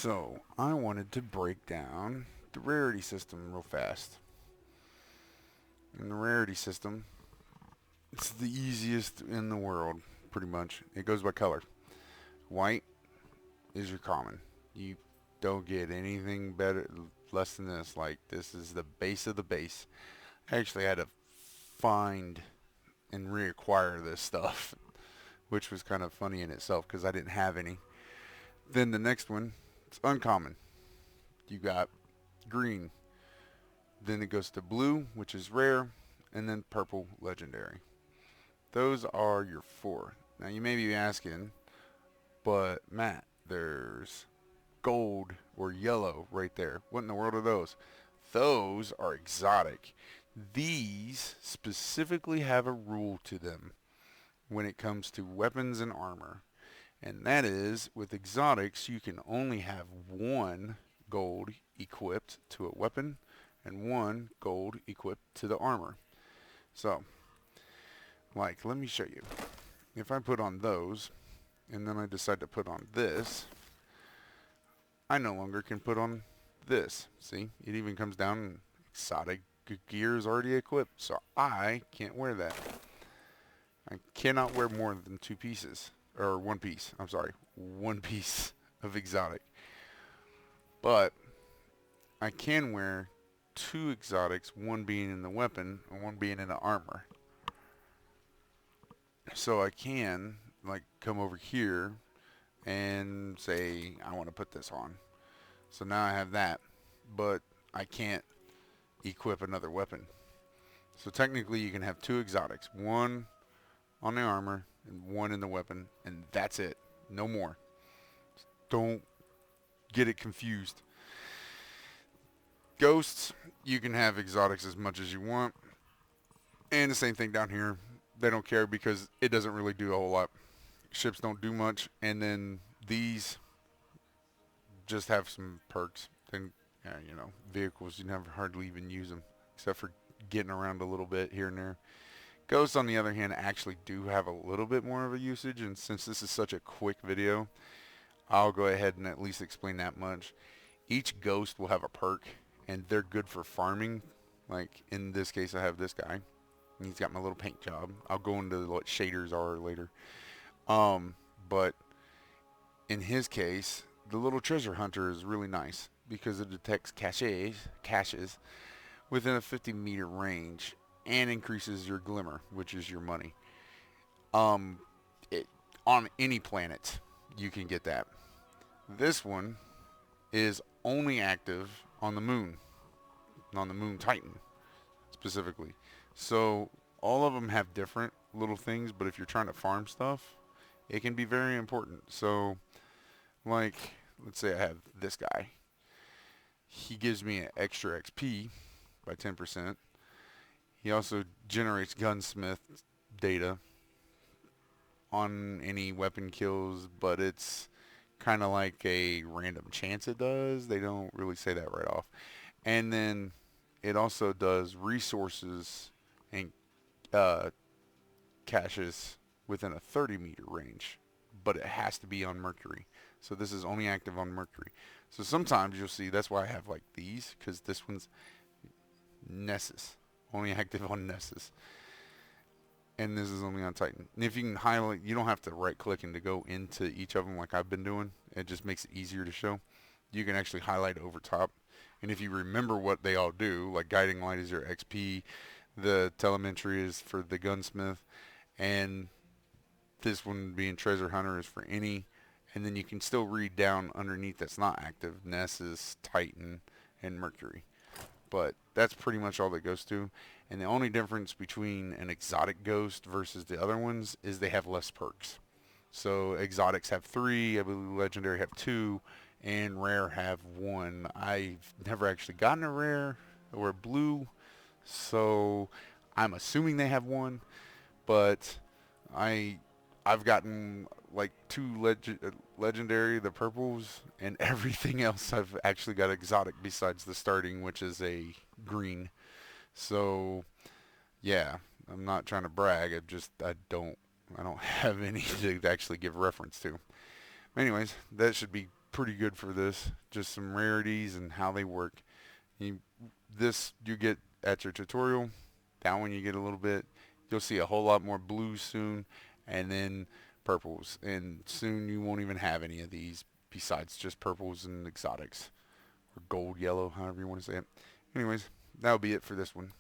So, I wanted to break down the rarity system real fast. In the rarity system, it's the easiest in the world, pretty much. It goes by color. White is your common. You don't get anything better, less than this. Like, this is the base of the base. I actually had to find and reacquire this stuff, which was kind of funny in itself because I didn't have any. Then the next one, it's uncommon. You got green. Then it goes to blue, which is rare, and then purple, legendary. Those are your four. Now you may be asking, but Matt, there's gold or yellow right there. What in the world are those? Those are exotic. These specifically have a rule to them when it comes to weapons and armor. And that is, with exotics, you can only have one gold equipped to a weapon and one gold equipped to the armor. So, like, let me show you. If I put on those, and then I decide to put on this, I no longer can put on this. See, it even comes down, exotic gear is already equipped, so I can't wear that. I cannot wear more than two pieces, or one piece, I'm sorry, one piece of exotic. But I can wear two exotics, one being in the weapon and one being in the armor. So I can, like, come over here and say, I want to put this on. So now I have that, but I can't equip another weapon. So technically you can have two exotics, one on the armor and one in the weapon, and that's it. No more. Don't get it confused. Ghosts, you can have exotics as much as you want. And the same thing down here. They don't care because it doesn't really do a whole lot. Ships don't do much, and then these just have some perks. Then, vehicles, you never hardly even use them, except for getting around a little bit here and there. Ghosts, on the other hand, actually do have a little bit more of a usage, and since this is such a quick video, I'll go ahead and at least explain that much. Each ghost will have a perk, and they're good for farming. Like, in this case, I have this guy. He's got my little paint job. I'll go into what shaders are later. But in his case, the little treasure hunter is really nice because it detects caches within a 50-meter range and increases your glimmer, which is your money. It, on any planet, you can get that. This one is only active on the moon Titan specifically. So all of them have different little things, but if you're trying to farm stuff, it can be very important. So, like, let's say I have this guy. He gives me an extra XP by 10%. He also generates gunsmith data on any weapon kills, but it's kind of like a random chance it does. They don't really say that right off. And then it also does resources and caches within a 30-meter range, but it has to be on Mercury. So this is only active on Mercury. So sometimes you'll see, that's why I have like these, because this one's Nessus, only active on Nessus. And this is only on Titan. And if you can highlight, you don't have to right click and to go into each of them like I've been doing. It just makes it easier to show. You can actually highlight over top. And if you remember what they all do, like guiding light is your XP, the telemetry is for the gunsmith, and this one being treasure hunter is for any. And then you can still read down underneath that's not active, Nessus, Titan, and Mercury. But that's pretty much all that goes to. And the only difference between an exotic ghost versus the other ones is they have less perks. So exotics have 3, I believe legendary have 2, and rare have 1. I've never actually gotten a rare or a blue, so I'm assuming they have 1. But I've gotten like 2 legendary, the purples, and everything else I've actually got exotic besides the starting, which is a green. So yeah, I'm not trying to brag. I don't have any to actually give reference to. Anyways, that should be pretty good for this. Just some rarities and how they work. This you get at your tutorial. That one you get a little bit. You'll see a whole lot more blues soon, and then purples. And soon you won't even have any of these besides just purples and exotics. Or gold, yellow, however you want to say it. Anyways, that'll be it for this one.